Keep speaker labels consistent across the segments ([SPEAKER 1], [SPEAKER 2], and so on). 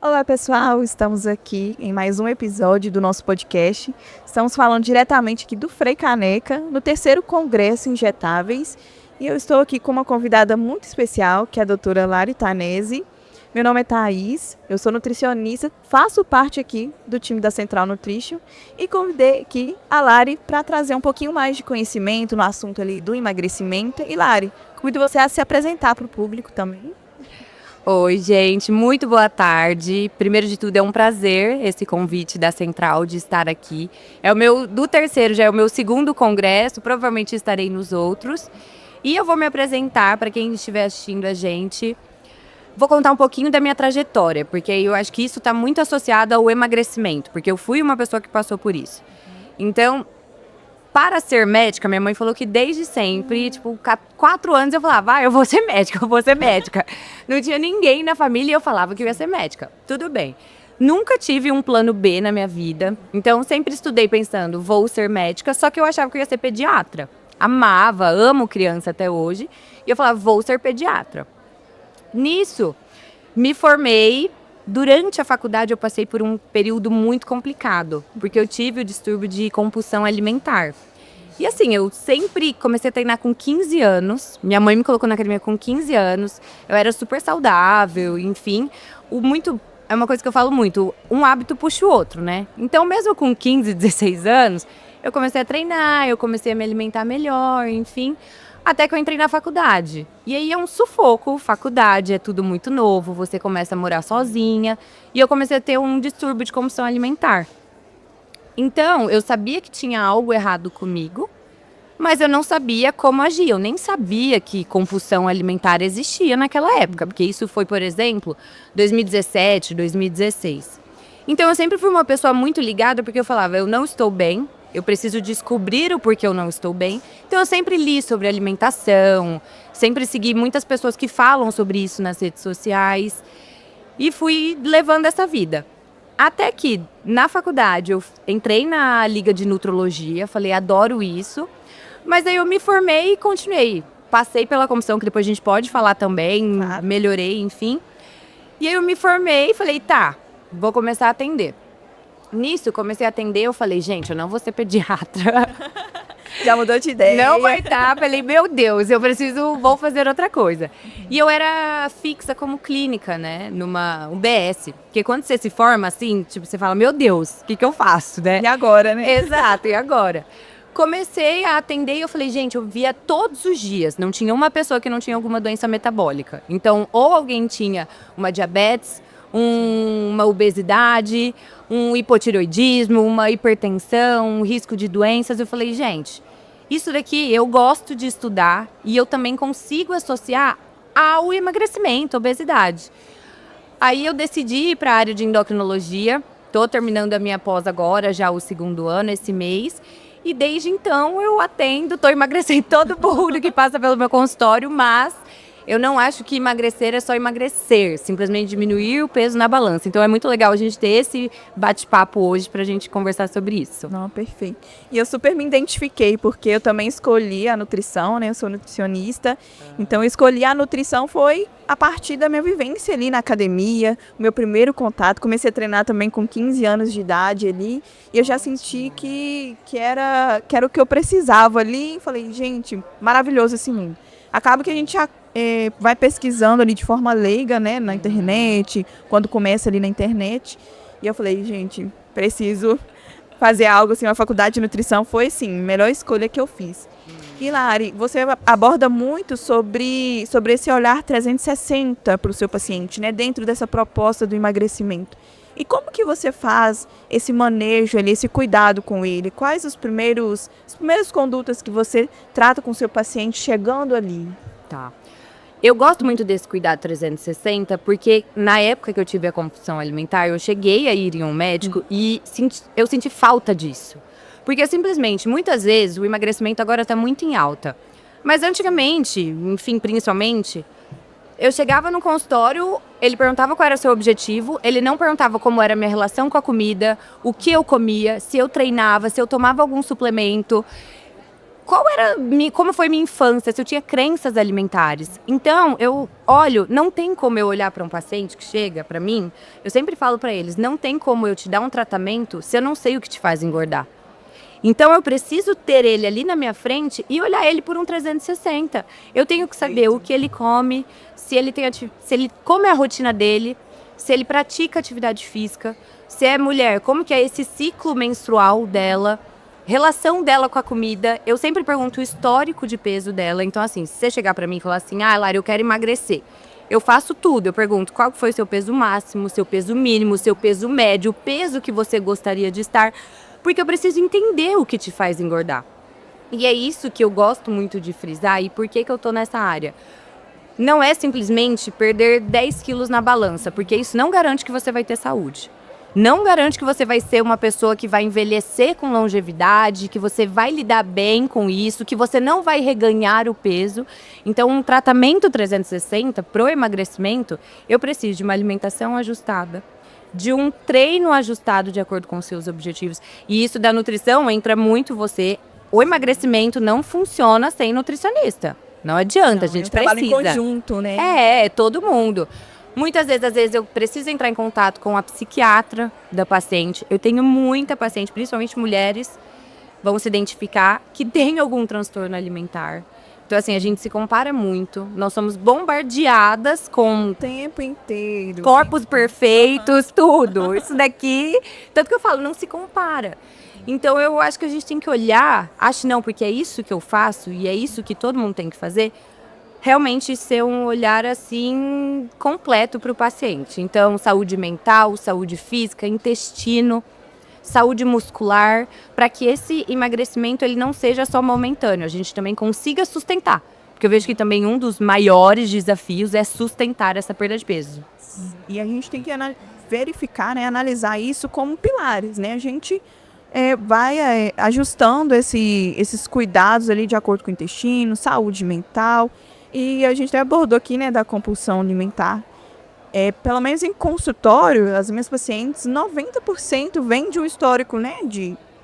[SPEAKER 1] Olá, pessoal! Estamos aqui em mais um episódio do nosso podcast. Estamos falando diretamente aqui do Frei Caneca, no terceiro Congresso Injetáveis. E eu estou aqui com uma convidada muito especial, que é a doutora Lari Tanese. Meu nome é Thaís, eu sou nutricionista, faço parte aqui do time da Central Nutrition e convidei aqui a Lari para trazer um pouquinho mais de conhecimento no assunto ali do emagrecimento. E Lari, convido você a se apresentar para o público também.
[SPEAKER 2] Oi, gente, muito boa tarde. Primeiro de tudo, é um prazer esse convite da Central de estar aqui. Do terceiro, já é o meu segundo congresso, provavelmente estarei nos outros. E eu vou me apresentar para quem estiver assistindo a gente. Vou contar um pouquinho da minha trajetória, porque eu acho que isso está muito associado ao emagrecimento, porque eu fui uma pessoa que passou por isso. Então, para ser médica, minha mãe falou que desde sempre, 4 anos eu falava, eu vou ser médica, eu vou ser médica. Não tinha ninguém na família e eu falava que eu ia ser médica. Tudo bem. Nunca tive um plano B na minha vida, então sempre estudei pensando, vou ser médica, só que eu achava que eu ia ser pediatra. Amava, amo criança até hoje, e eu falava, vou ser pediatra. Nisso, me formei. Durante a faculdade eu passei por um período muito complicado, porque eu tive o distúrbio de compulsão alimentar. E assim, eu sempre comecei a treinar com 15 anos, minha mãe me colocou na academia com 15 anos, eu era super saudável, enfim. É uma coisa que eu falo muito, um hábito puxa o outro, né? Então mesmo com 15, 16 anos, eu comecei a treinar, eu comecei a me alimentar melhor, enfim. Até que eu entrei na faculdade. E aí é um sufoco, faculdade, é tudo muito novo, você começa a morar sozinha. E eu comecei a ter um distúrbio de compulsão alimentar. Então, eu sabia que tinha algo errado comigo, mas eu não sabia como agir. Eu nem sabia que compulsão alimentar existia naquela época, porque isso foi, por exemplo, 2017, 2016. Então, eu sempre fui uma pessoa muito ligada, porque eu falava, eu não estou bem, eu preciso descobrir o porquê eu não estou bem. Então eu sempre li sobre alimentação, sempre segui muitas pessoas que falam sobre isso nas redes sociais e fui levando essa vida. Até que na faculdade eu entrei na Liga de Nutrologia, falei, adoro isso, mas aí eu me formei e continuei. Passei pela comissão, que depois a gente pode falar também, melhorei, enfim. E aí eu me formei e falei, vou começar a atender. Nisso, comecei a atender, eu falei, gente, eu não vou ser pediatra.
[SPEAKER 1] Já mudou de ideia.
[SPEAKER 2] Não vai estar. Falei, meu Deus, vou fazer outra coisa. E eu era fixa como clínica, né, numa UBS. Porque quando você se forma assim, você fala, meu Deus, o que eu faço, né?
[SPEAKER 1] E agora, né?
[SPEAKER 2] Exato, e agora? Comecei a atender e eu falei, gente, eu via todos os dias. Não tinha uma pessoa que não tinha alguma doença metabólica. Então, ou alguém tinha uma diabetes, uma obesidade, um hipotireoidismo, uma hipertensão, um risco de doenças. Eu falei, gente, isso daqui eu gosto de estudar e eu também consigo associar ao emagrecimento, obesidade. Aí eu decidi ir para a área de endocrinologia. Estou terminando a minha pós agora, já o 2º ano, esse mês. E desde então eu atendo, estou emagrecendo todo mundo que passa pelo meu consultório, mas eu não acho que emagrecer é só emagrecer, simplesmente diminuir o peso na balança. Então é muito legal a gente ter esse bate-papo hoje pra gente conversar sobre isso.
[SPEAKER 1] Não, perfeito. E eu super me identifiquei, porque eu também escolhi a nutrição, né? Eu sou nutricionista. Então eu escolhi a nutrição foi a partir da minha vivência ali na academia, o meu primeiro contato. Comecei a treinar também com 15 anos de idade ali. E eu já senti que era o que eu precisava ali. E falei, gente, maravilhoso esse mundo. Acaba que a gente já vai pesquisando ali de forma leiga, né, na internet, quando começa ali na internet. E eu falei, gente, preciso fazer algo assim. A faculdade de nutrição foi, sim, a melhor escolha que eu fiz. E Lari, você aborda muito sobre esse olhar 360 para o seu paciente, né, dentro dessa proposta do emagrecimento. E como que você faz esse manejo ali, esse cuidado com ele? Quais as primeiras condutas que você trata com o seu paciente chegando ali?
[SPEAKER 2] Tá. Eu gosto muito desse cuidado 360, porque na época que eu tive a compulsão alimentar, eu cheguei a ir em um médico e eu senti falta disso. Porque simplesmente, muitas vezes, o emagrecimento agora está muito em alta. Mas antigamente, enfim, principalmente, eu chegava no consultório, ele perguntava qual era o seu objetivo, ele não perguntava como era a minha relação com a comida, o que eu comia, se eu treinava, se eu tomava algum suplemento. como foi minha infância, se eu tinha crenças alimentares. Então, eu olho, não tem como eu olhar para um paciente que chega para mim, eu sempre falo para eles, não tem como eu te dar um tratamento se eu não sei o que te faz engordar. Então, eu preciso ter ele ali na minha frente e olhar ele por um 360. Eu tenho que saber o que ele come, se ele como é a rotina dele, se ele pratica atividade física, se é mulher, como que é esse ciclo menstrual dela, relação dela com a comida. Eu sempre pergunto o histórico de peso dela. Então, assim, se você chegar pra mim e falar assim, Lara, eu quero emagrecer. Eu faço tudo. Eu pergunto qual foi o seu peso máximo, seu peso mínimo, seu peso médio, o peso que você gostaria de estar. Porque eu preciso entender o que te faz engordar. E é isso que eu gosto muito de frisar e por que eu tô nessa área. Não é simplesmente perder 10 quilos na balança, porque isso não garante que você vai ter saúde. Não garante que você vai ser uma pessoa que vai envelhecer com longevidade, que você vai lidar bem com isso, que você não vai reganhar o peso. Então, um tratamento 360 pro emagrecimento, eu preciso de uma alimentação ajustada, de um treino ajustado de acordo com os seus objetivos. E isso da nutrição entra muito você. O emagrecimento não funciona sem nutricionista. Não adianta, a gente precisa.
[SPEAKER 1] Trabalho em conjunto, né?
[SPEAKER 2] É todo mundo. Muitas vezes, às vezes, eu preciso entrar em contato com a psiquiatra da paciente. Eu tenho muita paciente, principalmente mulheres, vão se identificar que tem algum transtorno alimentar. Então, assim, a gente se compara muito. Nós somos bombardeadas com
[SPEAKER 1] O tempo inteiro.
[SPEAKER 2] corpos perfeitos, tudo. Isso daqui... Tanto que eu falo, não se compara. Então, eu acho que a gente tem que olhar... Acho não, porque é isso que eu faço e é isso que todo mundo tem que fazer. Realmente ser um olhar, assim, completo para o paciente. Então, saúde mental, saúde física, intestino, saúde muscular, para que esse emagrecimento ele não seja só momentâneo, a gente também consiga sustentar. Porque eu vejo que também um dos maiores desafios é sustentar essa perda de peso.
[SPEAKER 1] E a gente tem que verificar, né, analisar isso como pilares, né? A gente vai ajustando esses cuidados ali de acordo com o intestino, saúde mental. E a gente até abordou aqui, né, da compulsão alimentar. Pelo menos em consultório, as minhas pacientes, 90% vem de um histórico, né,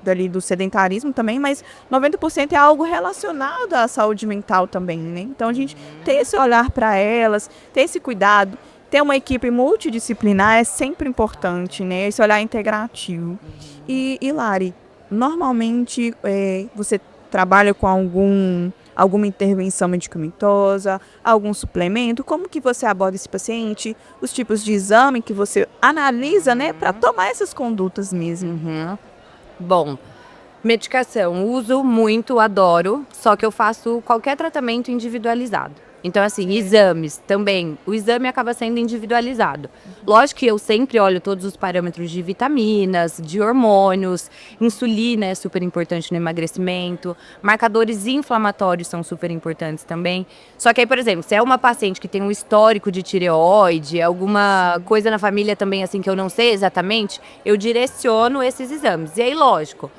[SPEAKER 1] dali do sedentarismo também, mas 90% é algo relacionado à saúde mental também, né? Então, a gente ter esse olhar para elas, ter esse cuidado, ter uma equipe multidisciplinar é sempre importante, né? Esse olhar integrativo. E Lari, normalmente você trabalha com alguma intervenção medicamentosa, algum suplemento? Como que você aborda esse paciente? Os tipos de exame que você analisa, né, para tomar essas condutas mesmo?
[SPEAKER 2] Bom, medicação, uso muito, adoro, só que eu faço qualquer tratamento individualizado. Então, assim, exames também. O exame acaba sendo individualizado. Lógico que eu sempre olho todos os parâmetros de vitaminas, de hormônios, insulina é super importante no emagrecimento, marcadores inflamatórios são super importantes também. Só que aí, por exemplo, se é uma paciente que tem um histórico de tireoide, alguma coisa na família também, assim, que eu não sei exatamente, eu direciono esses exames. E aí, lógico,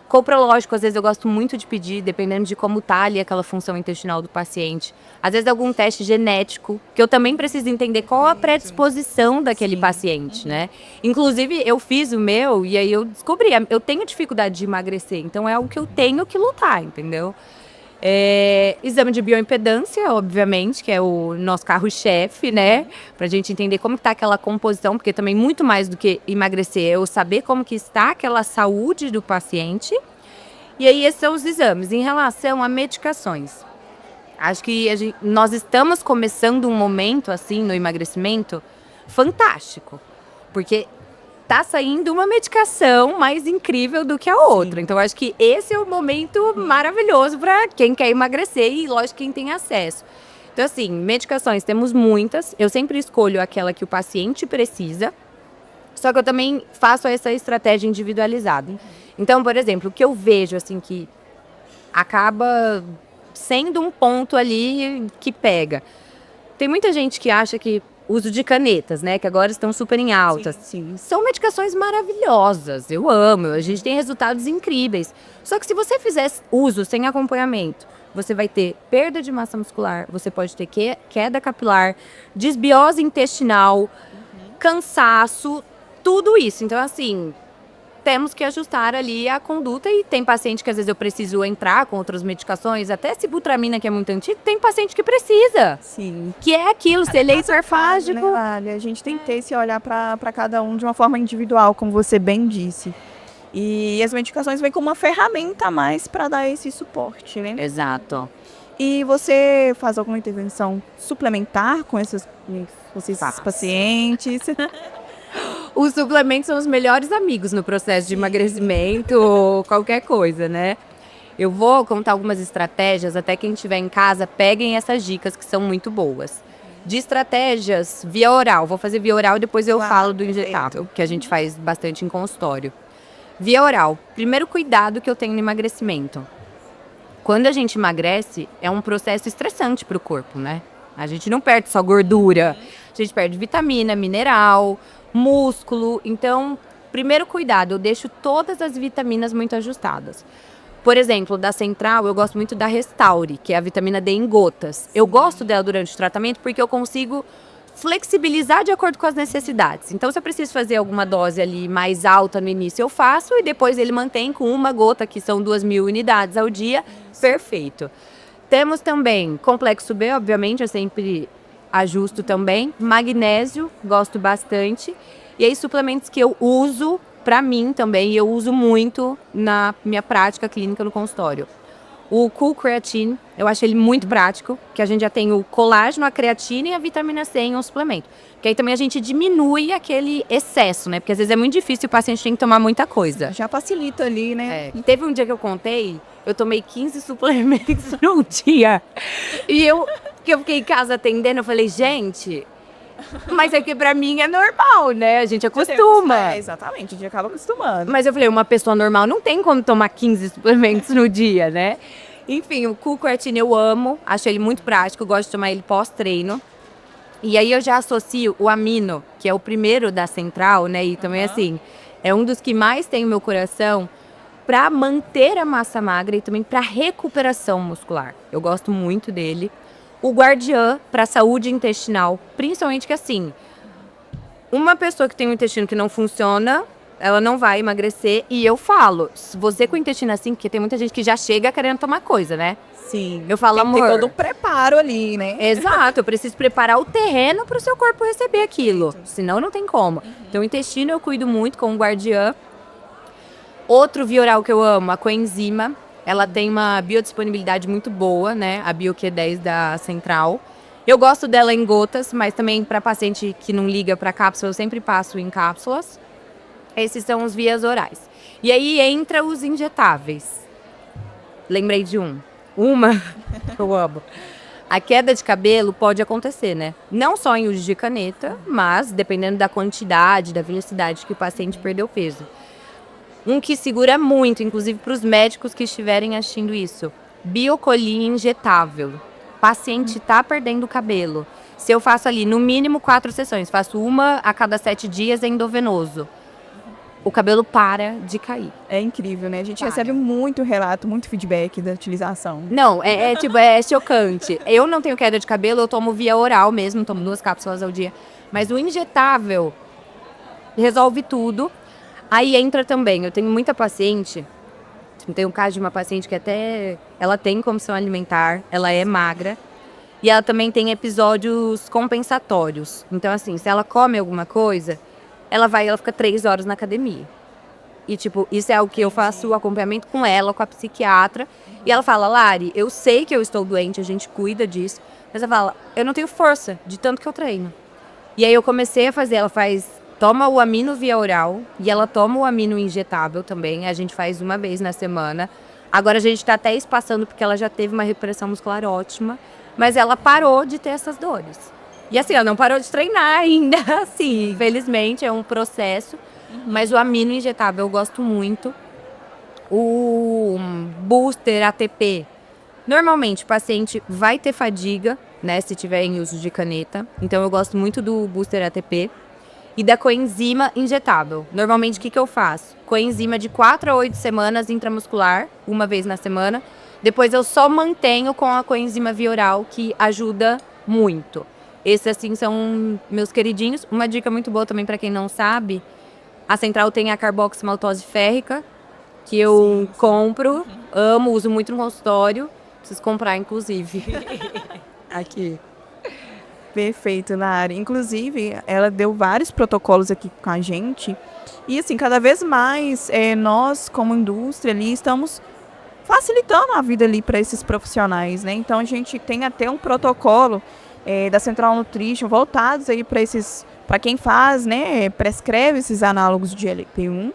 [SPEAKER 2] coprológico, às vezes eu gosto muito de pedir, dependendo de como tá ali aquela função intestinal do paciente. Às vezes algum teste genético, que eu também preciso entender qual a predisposição daquele paciente, né? Inclusive, eu fiz o meu e aí eu descobri, eu tenho dificuldade de emagrecer, então é algo que eu tenho que lutar, entendeu? Exame de bioimpedância, obviamente, que é o nosso carro-chefe, né? Pra gente entender como que tá aquela composição, porque também muito mais do que emagrecer é eu saber como que está aquela saúde do paciente. E aí esses são os exames. Em relação a medicações, acho que nós estamos começando um momento, assim, no emagrecimento, fantástico. Porque tá saindo uma medicação mais incrível do que a outra. Então, acho que esse é o momento maravilhoso para quem quer emagrecer e, lógico, quem tem acesso. Então, assim, medicações temos muitas. Eu sempre escolho aquela que o paciente precisa. Só que eu também faço essa estratégia individualizada. Então, por exemplo, o que eu vejo, assim, que acaba sendo um ponto ali que pega. Tem muita gente que acha que uso de canetas, né, que agora estão super em altas.
[SPEAKER 1] Sim.
[SPEAKER 2] São medicações maravilhosas, eu amo, a gente tem resultados incríveis. Só que se você fizer uso sem acompanhamento, você vai ter perda de massa muscular, você pode ter queda capilar, desbiose intestinal, cansaço, tudo isso. Então, assim, temos que ajustar ali a conduta e tem paciente que às vezes eu preciso entrar com outras medicações, até sibutramina, que é muito antigo, tem paciente que precisa.
[SPEAKER 1] Sim.
[SPEAKER 2] Que é aquilo, se ele é hiperfágico.
[SPEAKER 1] Né, Lali? A gente tem que ter esse olhar para cada um de uma forma individual, como você bem disse. E as medicações vêm como uma ferramenta a mais para dar esse suporte, né?
[SPEAKER 2] Exato.
[SPEAKER 1] E você faz alguma intervenção suplementar com esses pacientes?
[SPEAKER 2] Os suplementos são os melhores amigos no processo de emagrecimento ou qualquer coisa, né? Eu vou contar algumas estratégias, até quem estiver em casa, peguem essas dicas que são muito boas. De estratégias via oral, vou fazer via oral e depois eu falo do injetável, que a gente faz bastante em consultório. Via oral, primeiro cuidado que eu tenho no emagrecimento. Quando a gente emagrece, é um processo estressante para o corpo, né? A gente não perde só gordura, a gente perde vitamina, mineral, músculo. Então, primeiro cuidado, eu deixo todas as vitaminas muito ajustadas. Por exemplo, da Central, eu gosto muito da Restaure, que é a vitamina D em gotas. Eu gosto dela durante o tratamento porque eu consigo flexibilizar de acordo com as necessidades. Então, se eu preciso fazer alguma dose ali mais alta no início, eu faço e depois ele mantém com uma gota, que são 2.000 unidades ao dia. Perfeito. Temos também complexo B, obviamente, eu sempre ajusto também. Magnésio, gosto bastante. E aí, suplementos que eu uso para mim também, e eu uso muito na minha prática clínica no consultório. O Cool Creatine, eu acho ele muito prático, que a gente já tem o colágeno, a creatina e a vitamina C em um suplemento. Que aí também a gente diminui aquele excesso, né? Porque às vezes é muito difícil, o paciente tem que tomar muita coisa.
[SPEAKER 1] Já facilita ali, né?
[SPEAKER 2] Teve um dia que eu contei, eu tomei 15 suplementos num dia. E que eu fiquei em casa atendendo, eu falei, gente, mas é que pra mim é normal, né? A gente acostuma.
[SPEAKER 1] Exatamente, a gente acaba acostumando.
[SPEAKER 2] Mas eu falei, uma pessoa normal não tem como tomar 15 suplementos no dia, né? Enfim, o Cool Creatine eu amo, acho ele muito prático, gosto de tomar ele pós-treino. E aí eu já associo o amino, que é o primeiro da Central, né? E também assim, é um dos que mais tem no meu coração para manter a massa magra e também para recuperação muscular. Eu gosto muito dele. O Guardiã para saúde intestinal, principalmente que assim, uma pessoa que tem um intestino que não funciona, ela não vai emagrecer. E eu falo, você com o intestino assim, porque tem muita gente que já chega querendo tomar coisa, né?
[SPEAKER 1] Sim.
[SPEAKER 2] Eu falo,
[SPEAKER 1] tem que ter
[SPEAKER 2] amor,
[SPEAKER 1] todo o preparo ali, né?
[SPEAKER 2] Exato, eu preciso preparar o terreno para o seu corpo receber aquilo. Senão não tem como. Então o intestino eu cuido muito com o Guardiã. Outro via oral que eu amo, a coenzima. Ela tem uma biodisponibilidade muito boa, né? A BioQ10 da Central. Eu gosto dela em gotas, mas também para paciente que não liga para cápsula, eu sempre passo em cápsulas. Esses são os vias orais. E aí entra os injetáveis. Lembrei de uma que eu amo. A queda de cabelo pode acontecer, né? Não só em uso de caneta, mas dependendo da quantidade, da velocidade que o paciente perdeu peso. Um que segura muito, inclusive para os médicos que estiverem assistindo isso. Biocolin injetável. O paciente está perdendo o cabelo. Se eu faço ali, no mínimo 4 sessões, faço uma a cada 7 dias endovenoso, o cabelo para de cair.
[SPEAKER 1] É incrível, né? A gente recebe muito relato, muito feedback da utilização.
[SPEAKER 2] Não, é chocante. Eu não tenho queda de cabelo, eu tomo via oral mesmo, tomo 2 cápsulas ao dia. Mas o injetável resolve tudo. Aí entra também, eu tenho muita paciente, tem um caso de uma paciente que até, ela tem compulsão alimentar, ela é magra, e ela também tem episódios compensatórios. Então assim, se ela come alguma coisa, ela fica 3 horas na academia. E tipo, isso é algo que eu faço o acompanhamento com ela, com a psiquiatra, e ela fala, Lari, eu sei que eu estou doente, a gente cuida disso, mas ela fala, eu não tenho força de tanto que eu treino. E aí eu comecei a fazer, toma o amino via oral e ela toma o amino injetável também. A gente faz uma vez na semana. Agora a gente está até espaçando porque ela já teve uma recuperação muscular ótima. Mas ela parou de ter essas dores. E assim, ela não parou de treinar ainda. Assim, infelizmente é um processo. Mas o amino injetável eu gosto muito. O booster ATP. Normalmente o paciente vai ter fadiga, né? Se tiver em uso de caneta. Então eu gosto muito do booster ATP. E da coenzima injetável. Normalmente, o que eu faço? Coenzima de 4 a 8 semanas intramuscular, uma vez na semana. Depois eu só mantenho com a coenzima via oral, que ajuda muito. Esses, assim, são meus queridinhos. Uma dica muito boa também para quem não sabe, A Central tem a carboximaltose férrica, que eu compro, amo, uso muito no consultório. Preciso comprar, inclusive.
[SPEAKER 1] Aqui. Perfeito, Lari. Inclusive, ela deu vários protocolos aqui com a gente. E, assim, cada vez mais nós, como indústria ali, estamos facilitando a vida ali para esses profissionais, né? Então, a gente tem até um protocolo da Central Nutrition voltados aí para quem faz, né? Prescreve esses análogos de GLP-1,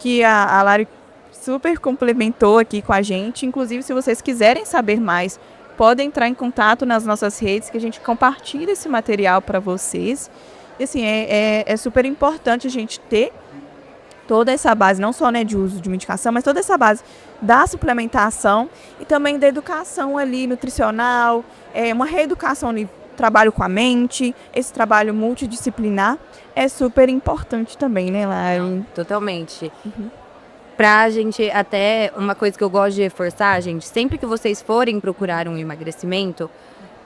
[SPEAKER 1] que a Lari super complementou aqui com a gente. Inclusive, se vocês quiserem saber mais, podem entrar em contato nas nossas redes, que a gente compartilha esse material para vocês. E, assim, é super importante a gente ter toda essa base, não só, né, de uso de medicação, mas toda essa base da suplementação e também da educação ali nutricional, uma reeducação ali, trabalho com a mente, esse trabalho multidisciplinar é super importante também, né, Lari?
[SPEAKER 2] Totalmente. Pra gente, até uma coisa que eu gosto de reforçar, gente, sempre que vocês forem procurar um emagrecimento,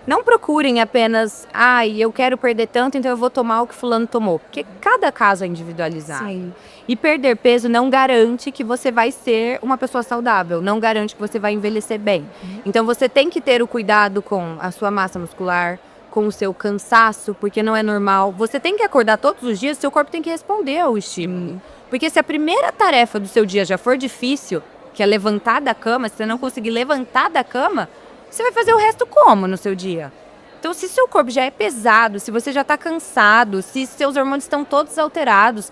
[SPEAKER 2] não procurem apenas, eu quero perder tanto, então eu vou tomar o que fulano tomou. Porque cada caso é individualizado.
[SPEAKER 1] Sim.
[SPEAKER 2] E perder peso não garante que você vai ser uma pessoa saudável, não garante que você vai envelhecer bem. Então você tem que ter o cuidado com a sua massa muscular, com o seu cansaço, porque não é normal. Você tem que acordar todos os dias, seu corpo tem que responder ao estímulo. Porque se a primeira tarefa do seu dia já for difícil, que é levantar da cama, se você não conseguir levantar da cama, você vai fazer o resto como no seu dia? Então, se seu corpo já é pesado, se você já está cansado, se seus hormônios estão todos alterados,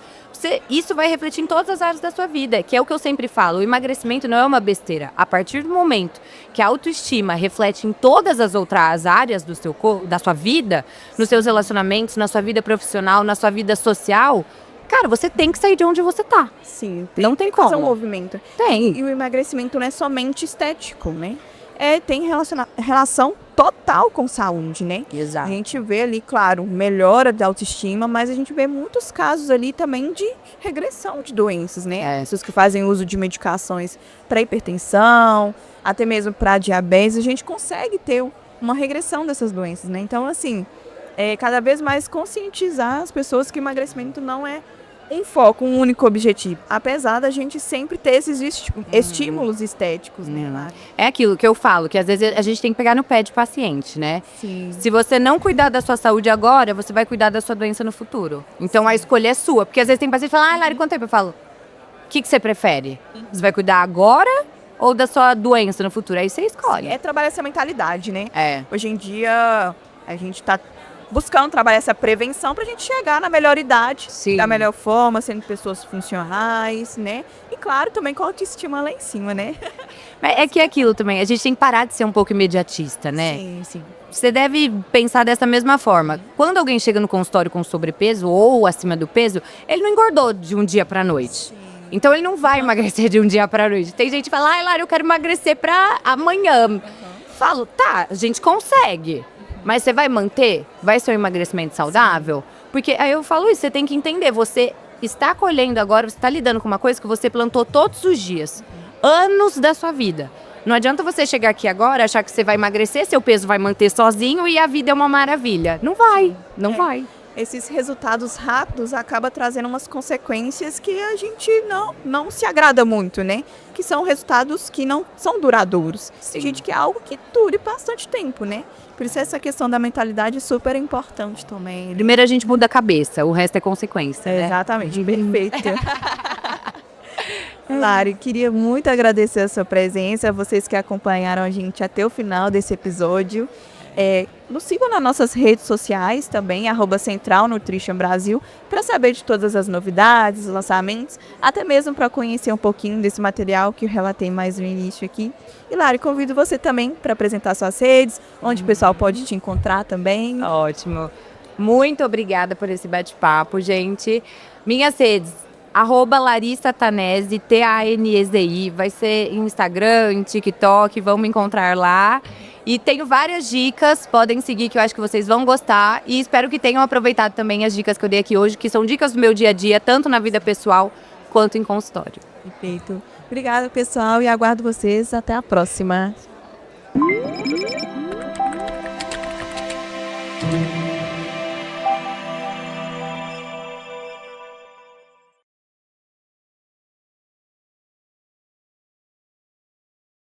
[SPEAKER 2] isso vai refletir em todas as áreas da sua vida, que é o que eu sempre falo. O emagrecimento não é uma besteira. A partir do momento que a autoestima reflete em todas as outras áreas do seu corpo, da sua vida, nos seus relacionamentos, na sua vida profissional, na sua vida social, cara, você tem que sair de onde você tá.
[SPEAKER 1] Sim.
[SPEAKER 2] Não tem
[SPEAKER 1] Fazer um
[SPEAKER 2] como.
[SPEAKER 1] movimento.
[SPEAKER 2] Tem.
[SPEAKER 1] E o emagrecimento não é somente estético, né? Tem relação total com saúde, né?
[SPEAKER 2] Exato.
[SPEAKER 1] A gente vê ali, claro, melhora da autoestima, mas a gente vê muitos casos ali também de regressão de doenças, né? Pessoas que fazem uso de medicações para hipertensão, até mesmo para diabetes, a gente consegue ter uma regressão dessas doenças, né? Então, assim, cada vez mais conscientizar as pessoas que o emagrecimento não é um foco, um único objetivo. Apesar da gente sempre ter esses estímulos estéticos, né, Lari?
[SPEAKER 2] É aquilo que eu falo, que às vezes a gente tem que pegar no pé de paciente, né?
[SPEAKER 1] Sim.
[SPEAKER 2] Se você não cuidar da sua saúde agora, você vai cuidar da sua doença no futuro. Então a escolha é sua. Porque às vezes tem paciente que fala, Lari, quanto tempo? Eu falo, o que você prefere? Você vai cuidar agora ou da sua doença no futuro? Aí você escolhe.
[SPEAKER 1] É trabalhar essa mentalidade, né?
[SPEAKER 2] Hoje
[SPEAKER 1] em dia, a gente está buscando trabalhar essa prevenção para a gente chegar na melhor idade, da melhor forma, sendo pessoas funcionais, né? E claro, também com a autoestima lá em cima, né?
[SPEAKER 2] É que é aquilo também, a gente tem que parar de ser um pouco imediatista, né?
[SPEAKER 1] Sim.
[SPEAKER 2] Você deve pensar dessa mesma forma. Quando alguém chega no consultório com sobrepeso ou acima do peso, ele não engordou de um dia para noite. Sim. Então ele não vai emagrecer de um dia para noite. Tem gente que fala, Lari, eu quero emagrecer para amanhã. Falo, tá, a gente consegue. Mas você vai manter? Vai ser um emagrecimento saudável? Porque aí eu falo isso, você tem que entender, você está colhendo agora, você está lidando com uma coisa que você plantou todos os dias, anos da sua vida. Não adianta você chegar aqui agora, achar que você vai emagrecer, seu peso vai manter sozinho e a vida é uma maravilha. Não vai, não vai.
[SPEAKER 1] Esses resultados rápidos acabam trazendo umas consequências que a gente não se agrada muito, né? Que são resultados que não são duradouros. Sim. Tem gente que é algo que dure bastante tempo, né? Por isso essa questão da mentalidade é super importante também.
[SPEAKER 2] Primeiro a gente muda a cabeça, o resto é consequência, né?
[SPEAKER 1] Exatamente, perfeito. Lari, queria muito agradecer a sua presença, a vocês que acompanharam a gente até o final desse episódio. Nos sigam nas nossas redes sociais também, @Central Nutrition Brasil, para saber de todas as novidades, lançamentos, até mesmo para conhecer um pouquinho desse material que eu relatei mais no início aqui. E Lari, convido você também para apresentar suas redes, onde o pessoal pode te encontrar também.
[SPEAKER 2] Ótimo. Muito obrigada por esse bate-papo, gente. Minhas redes, @Larissa Tanezi, TANEZI, vai ser em Instagram, em TikTok, vão me encontrar lá. E tenho várias dicas, podem seguir que eu acho que vocês vão gostar. E espero que tenham aproveitado também as dicas que eu dei aqui hoje, que são dicas do meu dia a dia, tanto na vida pessoal quanto em consultório.
[SPEAKER 1] Perfeito. Obrigada, pessoal, e aguardo vocês. Até a próxima.